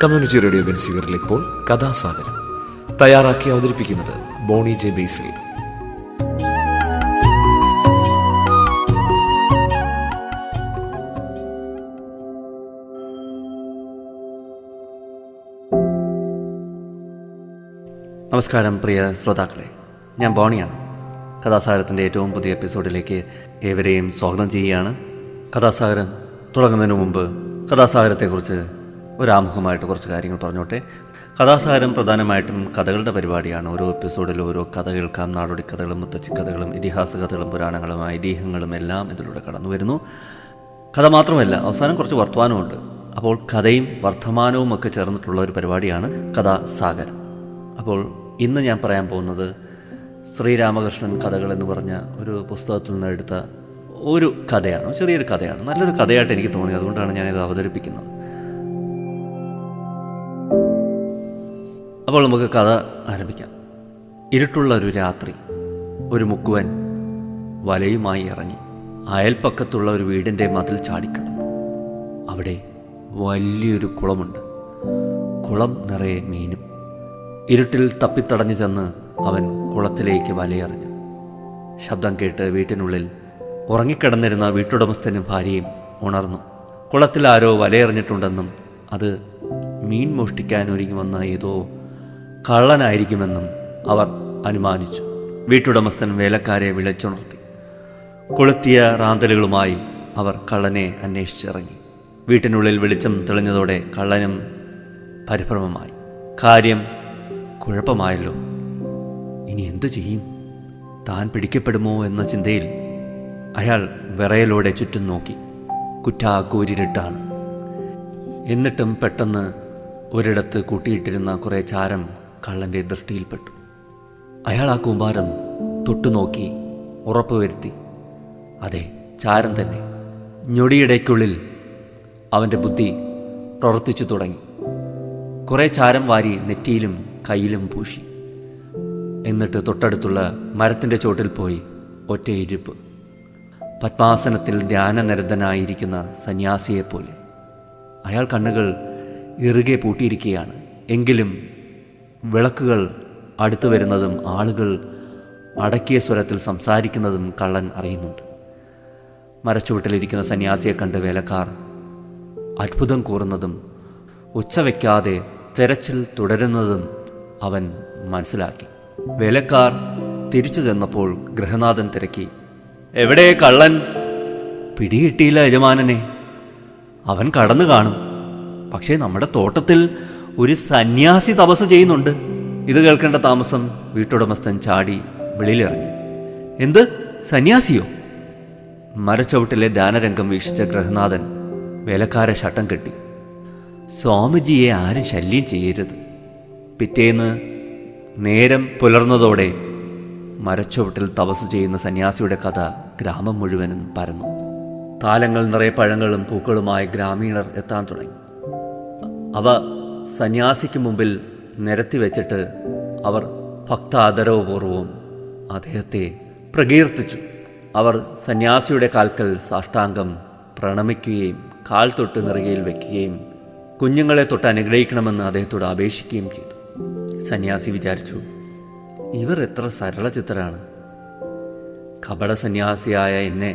Community radio ബെൻസിഗറിൽ ഇപ്പോൾ കഥാസാഗരം തയ്യാറാക്കി അവതരിപ്പിക്കുന്നത് ബോണി ജെ ബേസിൽ. നമസ്കാരം പ്രിയ ശ്രോതാക്കളെ, ഞാൻ ബോണിയാണ്. കഥാസാഗരത്തിൻ്റെ ഏറ്റവും പുതിയ എപ്പിസോഡിലേക്ക് ഏവരെയും സ്വാഗതം ചെയ്യുകയാണ്. കഥാസാഗരം തുടങ്ങുന്നതിന് മുമ്പ് കഥാസാഗരത്തെക്കുറിച്ച് ഒരാമുഖമായിട്ട് കുറച്ച് കാര്യങ്ങൾ പറഞ്ഞോട്ടെ. കഥാസാഗരം പ്രധാനമായിട്ടും കഥകളുടെ പരിപാടിയാണ്. ഓരോ എപ്പിസോഡിലും ഓരോ കഥ കേൾക്കാം. നാടോടി കഥകളും മുത്തച്ഛിക്കഥകളും ഇതിഹാസ കഥകളും പുരാണങ്ങളും ഐതിഹ്യങ്ങളും എല്ലാം ഇതിലൂടെ കടന്നു വരുന്നു. കഥ മാത്രമല്ല, അവസാനം കുറച്ച് വർത്തമാനമുണ്ട്. അപ്പോൾ കഥയും വർത്തമാനവും ഒക്കെ ചേർന്നിട്ടുള്ള ഒരു പരിപാടിയാണ് കഥാസാഗരം. അപ്പോൾ ഇന്ന് ഞാൻ പറയാൻ പോകുന്നത് ശ്രീരാമകൃഷ്ണൻ കഥകൾ എന്ന് പറഞ്ഞ ഒരു പുസ്തകത്തിൽ നിന്ന് എടുത്ത ഒരു കഥയാണ്. ചെറിയൊരു കഥയാണ്, നല്ലൊരു കഥയായിട്ട് എനിക്ക് തോന്നി. അതുകൊണ്ടാണ് ഞാനിത് അവതരിപ്പിക്കുന്നത്. അപ്പോൾ നമുക്ക് കഥ ആരംഭിക്കാം. ഇരുട്ടുള്ള ഒരു രാത്രി ഒരു മുക്കുവൻ വലയുമായി ഇറങ്ങി അയൽപ്പക്കത്തുള്ള ഒരു വീടിൻ്റെ മതിൽ ചാടിക്കടന്നു. അവിടെ വലിയൊരു കുളമുണ്ട്. കുളം നിറയെ മീനും. ഇരുട്ടിൽ തപ്പിത്തടഞ്ഞു ചെന്ന് അവൻ കുളത്തിലേക്ക് വലയെറിഞ്ഞു. ശബ്ദം കേട്ട് വീട്ടിനുള്ളിൽ ഉറങ്ങിക്കിടന്നിരുന്ന വീട്ടുടമസ്ഥനും ഭാര്യയും ഉണർന്നു. കുളത്തിൽ ആരോ വലയെറിഞ്ഞിട്ടുണ്ടെന്നും അത് മീൻ മോഷ്ടിക്കാൻ ഒരുങ്ങി വന്ന ഏതോ കള്ളനായിരിക്കുമെന്നും അവർ അനുമാനിച്ചു. വീട്ടുടമസ്ഥൻ വേലക്കാരെ വിളിച്ചുണർത്തി. കൊളുത്തിയ റാന്തലുകളുമായി അവർ കള്ളനെ അന്വേഷിച്ചിറങ്ങി. വീട്ടിനുള്ളിൽ വെളിച്ചം തെളിഞ്ഞതോടെ കള്ളനും പരിഭ്രമമായി. കാര്യം കുഴപ്പമായല്ലോ, ഇനി എന്തു ചെയ്യും? താൻ പിടിക്കപ്പെടുമോ എന്ന ചിന്തയിൽ അയാൾ വിറയലോടെ ചുറ്റും നോക്കി. കുറ്റാക്കൂരിട്ടാണ്. എന്നിട്ടും പെട്ടെന്ന് ഒരിടത്ത് കൂട്ടിയിട്ടിരുന്ന കുറേ ചാരം കള്ളൻ്റെ ദൃഷ്ടിയിൽപ്പെട്ടു. അയാൾ ആ കൂമ്പാരം തൊട്ടുനോക്കി ഉറപ്പുവരുത്തി. അതെ, ചാരം തന്നെ. ഞൊടിയിടയ്ക്കുള്ളിൽ അവൻ്റെ ബുദ്ധി പ്രവർത്തിച്ചു തുടങ്ങി. കുറേ ചാരം വാരി നെറ്റിയിലും കയ്യിലും പൂശി. എന്നിട്ട് തൊട്ടടുത്തുള്ള മരത്തിൻ്റെ ചോട്ടിൽ പോയി ഒറ്റയിരിപ്പ്. പത്മാസനത്തിൽ ധ്യാനനിരതനായിരിക്കുന്ന സന്യാസിയെപ്പോലെ. അയാൾ കണ്ണുകൾ ഇറുകെ പൂട്ടിയിരിക്കുകയാണ്. എങ്കിലും വിളക്കുകൾ അടുത്തു വരുന്നതും ആളുകൾ അടക്കിയ സ്വരത്തിൽ സംസാരിക്കുന്നതും കള്ളൻ അറിയുന്നുണ്ട്. മരച്ചുവട്ടിലിരിക്കുന്ന സന്യാസിയെ കണ്ട് വേലക്കാർ അത്ഭുതം കൂറുന്നതും ഉച്ചവയ്ക്കാതെ തെരച്ചിൽ തുടരുന്നതും അവൻ മനസ്സിലാക്കി. വേലക്കാർ തിരിച്ചു ചെന്നപ്പോൾ ഗൃഹനാഥൻ തിരക്കി. എവിടെ കള്ളൻ? പിടികിട്ടിയില്ല യജമാനനെ. അവൻ കടന്നു കാണും. പക്ഷേ നമ്മുടെ തോട്ടത്തിൽ ഒരു സന്യാസി തപസ് ചെയ്യുന്നുണ്ട്. ഇത് കേൾക്കേണ്ട താമസം വീട്ടുടമസ്ഥൻ ചാടി വെളിയിലിറങ്ങി. എന്ത്, സന്യാസിയോ? മരച്ചവിട്ടിലെ ധ്യാനരംഗം വീക്ഷിച്ച ഗൃഹനാഥൻ വേലക്കാരെ ശട്ടം കെട്ടി. സ്വാമിജിയെ ആരും ശല്യം ചെയ്യരുത്. പിറ്റേന്ന് നേരം പുലർന്നതോടെ മരച്ചുവട്ടിൽ തപസ് ചെയ്യുന്ന സന്യാസിയുടെ കഥ ഗ്രാമം മുഴുവനും പരന്നു. താലങ്ങൾ നിറയെ പഴങ്ങളും പൂക്കളുമായി ഗ്രാമീണർ എത്താൻ തുടങ്ങി. അവ സന്യാസിക്ക് മുമ്പിൽ നിരത്തി വെച്ചിട്ട് അവർ ഭക്താദരവപൂർവം അദ്ദേഹത്തെ പ്രകീർത്തിച്ചു. അവർ സന്യാസിയുടെ കാൽക്കൽ സാഷ്ടാംഗം പ്രണമിക്കുകയും കാൽ തൊട്ട് നെറുകയിൽ വയ്ക്കുകയും കുഞ്ഞുങ്ങളെ തൊട്ട് അനുഗ്രഹിക്കണമെന്ന് അദ്ദേഹത്തോട് അപേക്ഷിക്കുകയും ചെയ്തു. സന്യാസി വിചാരിച്ചു, ഇവർ എത്ര സരളചിത്തരാണ്. കപട സന്യാസിയായ എന്നെ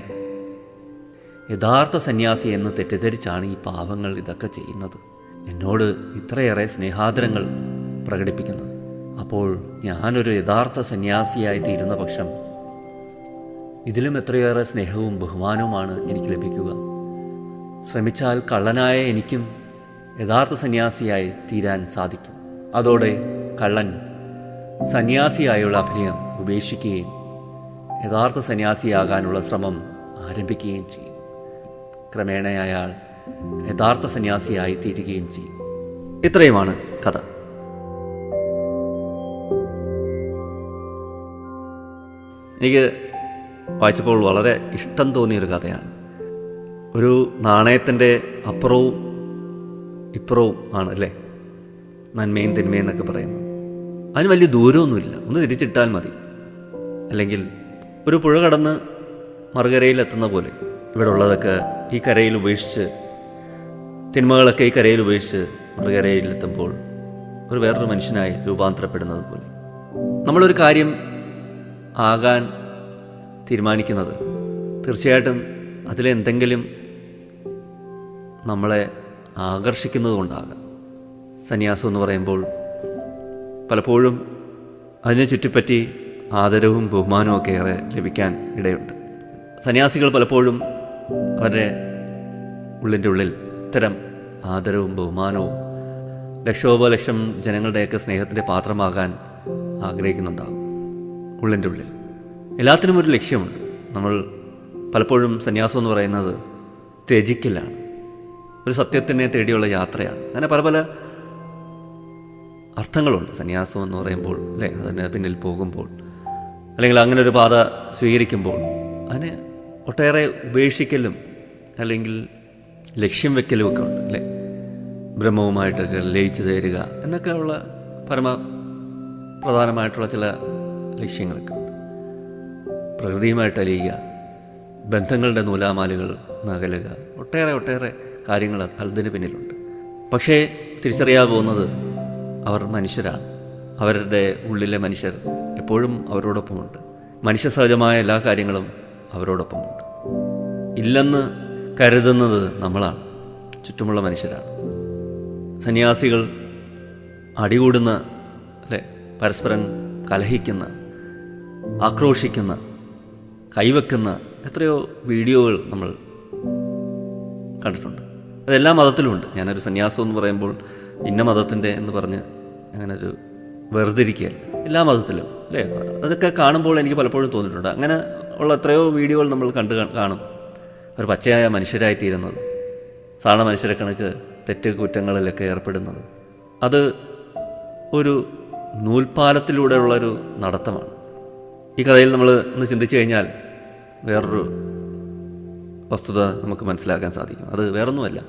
യഥാർത്ഥ സന്യാസി എന്ന് തെറ്റിദ്ധരിച്ചാണ് ഈ പാവങ്ങൾ ഇതൊക്കെ ചെയ്യുന്നത്. എന്നോട് ഇത്രയേറെ സ്നേഹാദരങ്ങൾ പ്രകടിപ്പിക്കുന്നത്. അപ്പോൾ ഞാനൊരു യഥാർത്ഥ സന്യാസിയായി തീരുന്ന പക്ഷം ഇതിലും എത്രയേറെ സ്നേഹവും ബഹുമാനവുമാണ് എനിക്ക് ലഭിക്കുക. ശ്രമിച്ചാൽ കള്ളനായ എനിക്കും യഥാർത്ഥ സന്യാസിയായി തീരാൻ സാധിക്കും. അതോടെ കള്ളൻ സന്യാസിയായുള്ള അഭിനയം ഉപേക്ഷിക്കുകയും യഥാർത്ഥ സന്യാസിയാകാനുള്ള ശ്രമം ആരംഭിക്കുകയും ചെയ്യും. ക്രമേണ അയാൾ യഥാർത്ഥ സന്യാസിയായി തീരുകയും ചെയ്യും. ഇത്രയുമാണ് കഥ. എനിക്ക് വായിച്ചപ്പോൾ വളരെ ഇഷ്ടം തോന്നിയൊരു കഥയാണ്. ഒരു നാണയത്തിൻ്റെ അപ്പുറവും ഇപ്പുറവും ആണ് അല്ലേ നന്മയും തിന്മയും എന്നൊക്കെ പറയുന്നത്. അതിന് വലിയ ദൂരമൊന്നുമില്ല, ഒന്ന് തിരിച്ചിട്ടാൽ മതി. അല്ലെങ്കിൽ ഒരു പുഴ കടന്ന് മറുകരയിലെത്തുന്ന പോലെ ഇവിടെ ഉള്ളതൊക്കെ ഈ കരയിൽ ഉപേക്ഷിച്ച് തിന്മകളൊക്കെ ഈ കരയിൽ ഉപേക്ഷിച്ച് മറുകരയിലെത്തുമ്പോൾ ഒരു വേറൊരു മനുഷ്യനായി രൂപാന്തരപ്പെടുന്നത് പോലെ നമ്മളൊരു കാര്യം ആകാൻ തീരുമാനിക്കുന്നത് തീർച്ചയായിട്ടും അതിലെന്തെങ്കിലും നമ്മളെ ആകർഷിക്കുന്നത് കൊണ്ടാകാം. സന്യാസം എന്ന് പറയുമ്പോൾ പലപ്പോഴും അതിനെ ചുറ്റിപ്പറ്റി ആദരവും ബഹുമാനവും ഒക്കെ ഏറെ ലഭിക്കാൻ ഇടയുണ്ട്. സന്യാസികൾ പലപ്പോഴും അവരുടെ ഉള്ളിൻ്റെ ഉള്ളിൽ ഇത്തരം ആദരവും ബഹുമാനവും ലക്ഷോപലക്ഷം ജനങ്ങളുടെയൊക്കെ സ്നേഹത്തിൻ്റെ പാത്രമാകാൻ ആഗ്രഹിക്കുന്നുണ്ടാകും. ഉള്ളിൻ്റെ ഉള്ളിൽ എല്ലാത്തിനും ഒരു ലക്ഷ്യമുണ്ട്. നമ്മൾ പലപ്പോഴും സന്യാസം എന്ന് പറയുന്നത് ത്യജിക്കലാണ്, ഒരു സത്യത്തിനെ തേടിയുള്ള യാത്രയാണ്. അങ്ങനെ പല പല അർത്ഥങ്ങളുണ്ട് സന്യാസം എന്ന് പറയുമ്പോൾ, അല്ലേ? അതിന് പിന്നിൽ പോകുമ്പോൾ, അല്ലെങ്കിൽ അങ്ങനെ ഒരു പാത സ്വീകരിക്കുമ്പോൾ അതിന് ഒട്ടേറെ ഉപേക്ഷിക്കലും അല്ലെങ്കിൽ ലക്ഷ്യം വെക്കലും ഒക്കെ ഉണ്ട്, അല്ലേ? ബ്രഹ്മവുമായിട്ടൊക്കെ ലയിച്ചു ചേരുക എന്നൊക്കെ ഉള്ള പ്രധാനമായിട്ടുള്ള ചില ലക്ഷ്യങ്ങളൊക്കെ ഉണ്ട്. പ്രകൃതിയുമായിട്ട് അലിയുക, ബന്ധങ്ങളുടെ നൂലാമാലകൾ നകലുക, ഒട്ടേറെ കാര്യങ്ങൾ അതിന് പിന്നിലുണ്ട്. പക്ഷേ തിരിച്ചറിയാതെ പോകുന്നത് അവർ മനുഷ്യരാണ്. അവരുടെ ഉള്ളിലെ മനുഷ്യർ എപ്പോഴും അവരോടൊപ്പമുണ്ട്. മനുഷ്യ സഹജമായ എല്ലാ കാര്യങ്ങളും അവരോടൊപ്പമുണ്ട്. ഇല്ലെന്ന് കരുതുന്നത് നമ്മളാണ്, ചുറ്റുമുള്ള മനുഷ്യരാണ്. സന്യാസികൾ അടികൂടുന്ന, അല്ലേ, പരസ്പരം കലഹിക്കുന്ന, ആക്രോശിക്കുന്ന, കൈവെക്കുന്ന എത്രയോ വീഡിയോകൾ നമ്മൾ കണ്ടിട്ടുണ്ട്. അതെല്ലാ മതത്തിലുമുണ്ട്. ഞാനൊരു സന്യാസം എന്ന് പറയുമ്പോൾ ഇന്ന മതത്തിൻ്റെ എന്ന് പറഞ്ഞ് അങ്ങനൊരു വേർതിരിക്കുകയല്ല, എല്ലാ മതത്തിലും, അല്ലേ? അതൊക്കെ കാണുമ്പോൾ എനിക്ക് പലപ്പോഴും തോന്നിയിട്ടുണ്ട്. അങ്ങനെ ഉള്ള എത്രയോ വീഡിയോകൾ നമ്മൾ കാണും. ഒരു പച്ചയായ മനുഷ്യരായി തീരുന്നത്, സാധാരണ മനുഷ്യരെ കണക്ക് തെറ്റ് കുറ്റങ്ങളിലൊക്കെ ഏർപ്പെടുന്നത്, അത് ഒരു നൂൽപ്പാലത്തിലൂടെയുള്ളൊരു നടത്തമാണ്. ഈ കഥയിൽ നമ്മൾ ഒന്ന് ചിന്തിച്ചു കഴിഞ്ഞാൽ വേറൊരു വസ്തുത നമുക്ക് മനസ്സിലാക്കാൻ സാധിക്കും. അത് വേറൊന്നുമല്ല,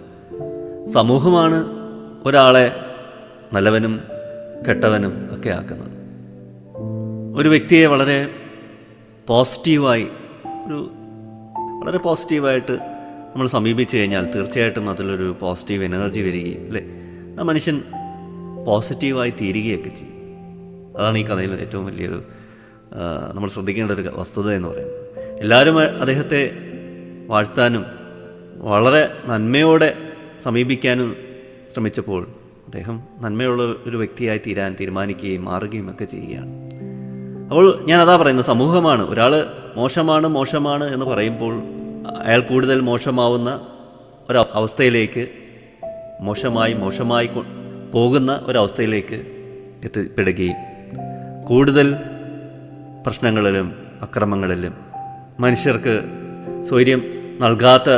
സമൂഹമാണ് ഒരാളെ നല്ലവനും കെട്ടവനും ഒക്കെ ആക്കുന്നത്. ഒരു വ്യക്തിയെ വളരെ പോസിറ്റീവായിട്ട് നമ്മൾ സമീപിച്ചു കഴിഞ്ഞാൽ തീർച്ചയായിട്ടും അതിലൊരു പോസിറ്റീവ് എനർജി വരികയും, അല്ലേ, ആ മനുഷ്യൻ പോസിറ്റീവായി തീരുകയൊക്കെ ചെയ്യും. അതാണ് ഈ കഥയിൽ ഏറ്റവും വലിയൊരു നമ്മൾ ശ്രദ്ധിക്കേണ്ട ഒരു വസ്തുത എന്ന് പറയുന്നത്. എല്ലാവരും അദ്ദേഹത്തെ വാഴ്ത്താനും വളരെ നന്മയോടെ സമീപിക്കാനും ശ്രമിച്ചപ്പോൾ അദ്ദേഹം നന്മയുള്ള ഒരു വ്യക്തിയായി തീരാൻ തീരുമാനിക്കുകയും മാറുകയും ഒക്കെ ചെയ്യുകയാണ്. അപ്പോൾ ഞാനതാ പറയുന്നത്, സമൂഹമാണ് ഒരാൾ മോശമാണ് എന്ന് പറയുമ്പോൾ അയാൾ കൂടുതൽ മോശമാവുന്ന ഒരവസ്ഥയിലേക്ക്, മോശമായി പോകുന്ന ഒരവസ്ഥയിലേക്ക് എത്തിപ്പെടുകയും കൂടുതൽ പ്രശ്നങ്ങളിലും അക്രമങ്ങളിലും മനുഷ്യർക്ക് സ്വൈര്യം നൽകാത്ത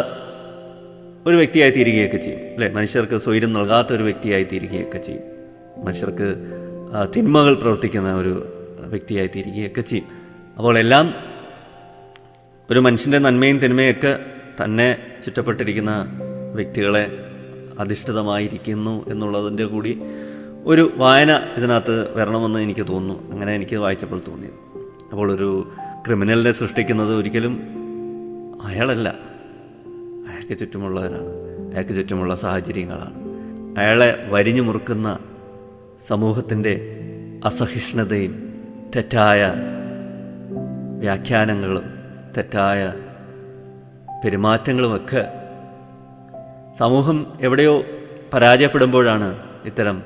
ഒരു വ്യക്തിയായി തീരുകയൊക്കെ ചെയ്യും, അല്ലേ? മനുഷ്യർക്ക് സ്വൈര്യം നൽകാത്ത ഒരു വ്യക്തിയായി തീരുകയൊക്കെ ചെയ്യും. മനുഷ്യർക്ക് തിന്മകൾ പ്രവർത്തിക്കുന്ന ഒരു വ്യക്തിയായി തീരുകയൊക്കെ ചെയ്യും. അപ്പോൾ എല്ലാം ഒരു മനുഷ്യൻ്റെ നന്മയും തിന്മയൊക്കെ തന്നെ ചുറ്റപ്പെട്ടിരിക്കുന്ന വ്യക്തികളെ അധിഷ്ഠിതമായിരിക്കുന്നു എന്നുള്ളതിൻ്റെ കൂടി ഒരു വായന ഇതിനകത്ത് വരണമെന്ന് എനിക്ക് തോന്നുന്നു. അങ്ങനെ എനിക്ക് വായിച്ചപ്പോൾ തോന്നിയത്. അപ്പോൾ ഒരു ക്രിമിനലിനെ സൃഷ്ടിക്കുന്നത് ഒരിക്കലും അയാളല്ല, അയാൾക്ക് ചുറ്റുമുള്ളവരാണ്, അയാൾക്ക് ചുറ്റുമുള്ള സാഹചര്യങ്ങളാണ്. അയാളെ വരിഞ്ഞു മുറുക്കുന്ന സമൂഹത്തിൻ്റെ അസഹിഷ്ണുതയും തെറ്റായ വ്യാഖ്യാനങ്ങളും തെറ്റായ പെരുമാറ്റങ്ങളുമൊക്കെ സമൂഹം എവിടെയോ പരാജയപ്പെടുമ്പോഴാണ് ഇത്തരം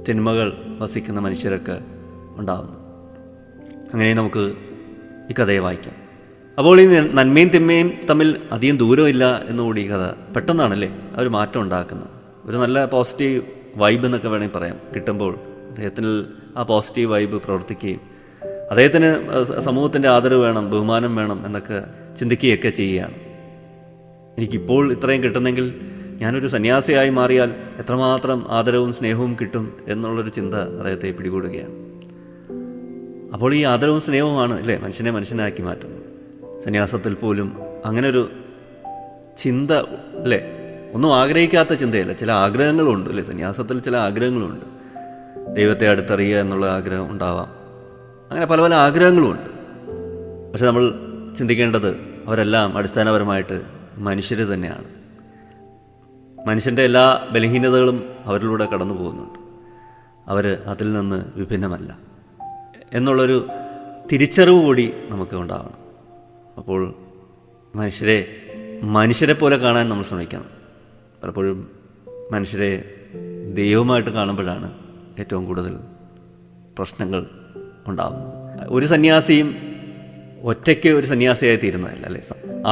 തിന്മകൾ വസിക്കുന്ന മനുഷ്യരൊക്കെ ഉണ്ടാവുന്നത്. അങ്ങനെ നമുക്ക് ഈ കഥയെ വായിക്കാം. അപ്പോൾ ഈ നന്മയും തിന്മയും തമ്മിൽ അധികം ദൂരമില്ല എന്നുകൂടി ഈ കഥ പെട്ടെന്നാണല്ലേ ആ ഒരു മാറ്റം ഉണ്ടാക്കുന്നത്. ഒരു നല്ല പോസിറ്റീവ് വൈബ് എന്നൊക്കെ വേണമെങ്കിൽ പറയാം കിട്ടുമ്പോൾ അദ്ദേഹത്തിന് ആ പോസിറ്റീവ് വൈബ് പ്രവർത്തിക്കുകയും അദ്ദേഹത്തിന് സമൂഹത്തിൻ്റെ ആദരവ് വേണം, ബഹുമാനം വേണം എന്നൊക്കെ ചിന്തിക്കുകയൊക്കെ ചെയ്യുകയാണ്. എനിക്കിപ്പോൾ ഇത്രയും കിട്ടുന്നെങ്കിൽ ഞാനൊരു സന്യാസിയായി മാറിയാൽ എത്രമാത്രം ആദരവും സ്നേഹവും കിട്ടും എന്നുള്ളൊരു ചിന്ത അദ്ദേഹത്തെ പിടികൂടുകയാണ്. അപ്പോൾ ഈ ആദരവും സ്നേഹവുമാണ്, അല്ലേ, മനുഷ്യനെ മനുഷ്യനാക്കി മാറ്റുന്നത്. സന്യാസത്തിൽ പോലും അങ്ങനൊരു ചിന്ത, അല്ലേ, ഒന്നും ആഗ്രഹിക്കാത്ത ചിന്തയല്ല, ചില ആഗ്രഹങ്ങളുണ്ട്, അല്ലേ? സന്യാസത്തിൽ ചില ആഗ്രഹങ്ങളുണ്ട്. ദൈവത്തെ അടുത്തറിയുക എന്നുള്ള ആഗ്രഹം ഉണ്ടാവാം, അങ്ങനെ പല പല ആഗ്രഹങ്ങളുമുണ്ട്. പക്ഷെ നമ്മൾ ചിന്തിക്കേണ്ടത് അവരെല്ലാം അടിസ്ഥാനപരമായിട്ട് മനുഷ്യർ തന്നെയാണ്. മനുഷ്യൻ്റെ എല്ലാ ബലഹീനതകളും അവരിലൂടെ കടന്നു പോകുന്നുണ്ട്. അവർ അതിൽ നിന്ന് വിഭിന്നമല്ല എന്നുള്ളൊരു തിരിച്ചറിവ് കൂടി നമുക്ക് ഉണ്ടാവണം. അപ്പോൾ മനുഷ്യരെ പോലെ കാണാൻ നമ്മൾ ശ്രമിക്കണം. പലപ്പോഴും മനുഷ്യരെ ദൈവമായിട്ട് കാണുമ്പോഴാണ് ഏറ്റവും കൂടുതൽ പ്രശ്നങ്ങൾ ഉണ്ടാകുന്നത്. ഒരു സന്യാസിയും ഒറ്റയ്ക്ക് ഒരു സന്യാസിയായി തീരുന്നതല്ല അല്ലേ.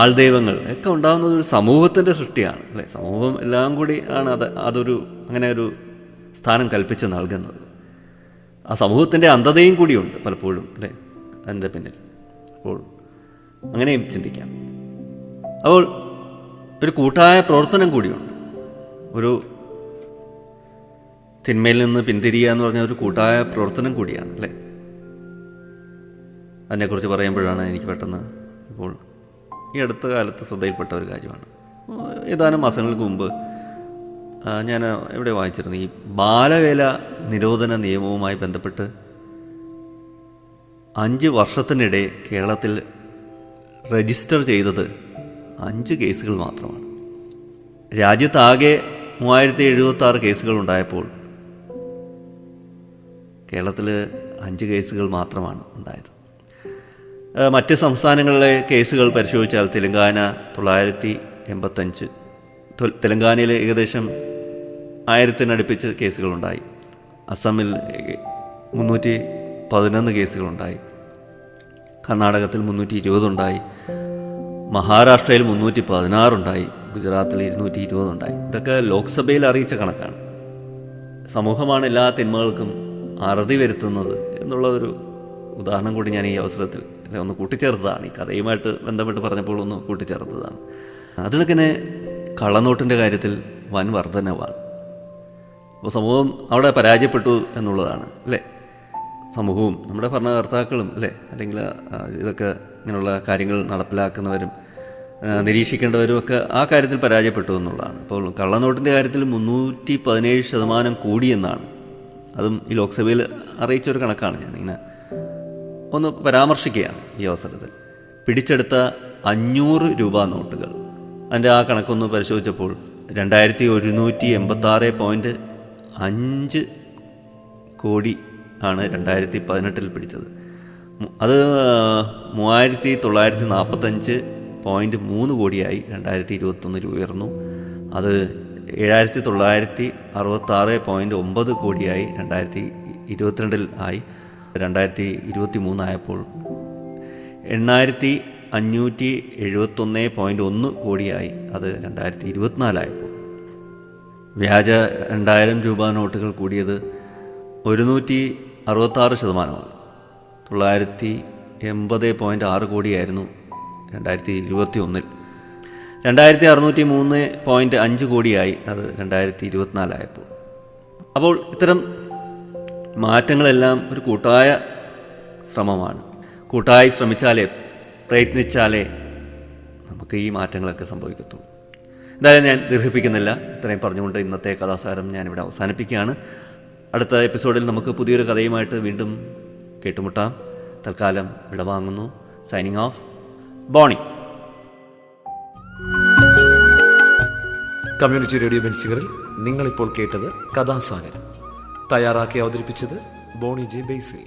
ആൾദൈവങ്ങൾ ഒക്കെ ഉണ്ടാകുന്നത് ഒരു സമൂഹത്തിൻ്റെ സൃഷ്ടിയാണ് അല്ലേ. സമൂഹം എല്ലാം കൂടി ആണ് അതൊരു അങ്ങനെ ഒരു സ്ഥാനം കൽപ്പിച്ച് നൽകുന്നത്. ആ സമൂഹത്തിൻ്റെ അന്ധതയും കൂടിയുണ്ട് പലപ്പോഴും അല്ലേ അതിൻ്റെ പിന്നിൽ. അപ്പോൾ അങ്ങനെയും ചിന്തിക്കാം. അപ്പോൾ ഒരു കൂട്ടായ പ്രവർത്തനം കൂടിയുണ്ട്. ഒരു തിന്മയിൽ നിന്ന് പിന്തിരിയുക എന്ന് പറഞ്ഞാൽ ഒരു കൂട്ടായ പ്രവർത്തനം കൂടിയാണ് അല്ലേ. അതിനെക്കുറിച്ച് പറയുമ്പോഴാണ് എനിക്ക് പെട്ടെന്ന് ഇപ്പോൾ ഈ അടുത്ത കാലത്ത് ശ്രദ്ധയിൽപ്പെട്ട ഒരു കാര്യമാണ്. ഏതാനും മാസങ്ങൾക്ക് മുമ്പ് ഞാൻ എവിടെ വായിച്ചിരുന്നു, ഈ ബാലവേല നിരോധന നിയമവുമായി ബന്ധപ്പെട്ട് 5 വർഷത്തിനിടെ കേരളത്തിൽ രജിസ്റ്റർ ചെയ്തത് 5 കേസുകൾ മാത്രമാണ്. രാജ്യത്താകെ 3076 കേസുകൾ ഉണ്ടായപ്പോൾ കേരളത്തിൽ 5 കേസുകൾ മാത്രമാണ് ഉണ്ടായത്. മറ്റ് സംസ്ഥാനങ്ങളിലെ കേസുകൾ പരിശോധിച്ചാൽ തെലങ്കാന 985, തെലങ്കാനയിൽ ഏകദേശം 1000-നടുപ്പിച്ച് കേസുകളുണ്ടായി. അസമിൽ 311 കേസുകളുണ്ടായി. കർണാടകത്തിൽ 320 ഉണ്ടായി. മഹാരാഷ്ട്രയിൽ 316 ഉണ്ടായി. ഗുജറാത്തിൽ 220 ഉണ്ടായി. ഇതൊക്കെ ലോക്സഭയിൽ അറിയിച്ച കണക്കാണ്. സമൂഹമാണ് എല്ലാ തിന്മകൾക്കും അറുതി വരുത്തുന്നത് എന്നുള്ള ഒരു ഉദാഹരണം കൂടി ഞാൻ ഈ അവസരത്തിൽ ഒന്ന് കൂട്ടിച്ചേർത്തതാണ്. ഈ കഥയുമായിട്ട് ബന്ധപ്പെട്ട് പറഞ്ഞപ്പോൾ ഒന്ന് കൂട്ടിച്ചേർത്തതാണ്. അതിലൊക്കെ കള്ളനോട്ടിൻ്റെ കാര്യത്തിൽ വൻ വർധനവാണ്. അപ്പോൾ സമൂഹം അവിടെ പരാജയപ്പെട്ടു എന്നുള്ളതാണ് അല്ലേ. സമൂഹവും നമ്മുടെ ഭരണകർത്താക്കളും അല്ലേ, അല്ലെങ്കിൽ ഇതൊക്കെ ഇങ്ങനെയുള്ള കാര്യങ്ങൾ നടപ്പിലാക്കുന്നവരും നിരീക്ഷിക്കേണ്ടവരും ഒക്കെ ആ കാര്യത്തിൽ പരാജയപ്പെട്ടു എന്നുള്ളതാണ്. അപ്പോൾ കള്ളനോട്ടിൻ്റെ കാര്യത്തിൽ 317% കൂടിയെന്നാണ്. അതും ഈ ലോക്സഭയിൽ അറിയിച്ചൊരു കണക്കാണ്. ഞാനിങ്ങനെ ഒന്ന് പരാമർശിക്കുകയാണ് ഈ അവസരത്തിൽ. പിടിച്ചെടുത്ത 500 രൂപ നോട്ടുകൾ, അതിൻ്റെ ആ കണക്കൊന്ന് പരിശോധിച്ചപ്പോൾ 2186.5 കോടി ആണ് 2018 പിടിച്ചത്. അത് 3945.3 കോടിയായി 2021 ഉയർന്നു. അത് 7966.9 കോടിയായി 2022 ആയി. 2023 ആയപ്പോൾ 8571.1 കോടിയായി. അത് 2024 ആയപ്പോൾ. വ്യാജ 2000 രൂപ നോട്ടുകൾ കൂടിയത് 166%. 980.6 കോടിയായിരുന്നു 2021. 2603.5 കോടിയായി. അത് 2024 ആയപ്പോൾ. അപ്പോൾ ഇത്തരം മാറ്റങ്ങളെല്ലാം ഒരു കൂട്ടായ ശ്രമമാണ്. കൂട്ടായി ശ്രമിച്ചാലേ, പ്രയത്നിച്ചാലേ നമുക്ക് ഈ മാറ്റങ്ങളൊക്കെ സംഭവിക്കത്തുള്ളൂ. എന്തായാലും ഞാൻ ദീർഘിപ്പിക്കുന്നില്ല. ഇത്രയും പറഞ്ഞുകൊണ്ട് ഇന്നത്തെ കഥാസാരം ഞാനിവിടെ അവസാനിപ്പിക്കുകയാണ്. അടുത്ത എപ്പിസോഡിൽ നമുക്ക് പുതിയൊരു കഥയുമായിട്ട് വീണ്ടും കേട്ടുമുട്ടാം. തൽക്കാലം വിടവാങ്ങുന്നു. Signing off, Bonnie. Community radio ബെൻസിഗറിൽ നിങ്ങളിപ്പോൾ കേട്ടത് കഥാസാഗരം. തയ്യാറാക്കി അവതരിപ്പിച്ചത് ബോണി ജെ ബേസിൽ.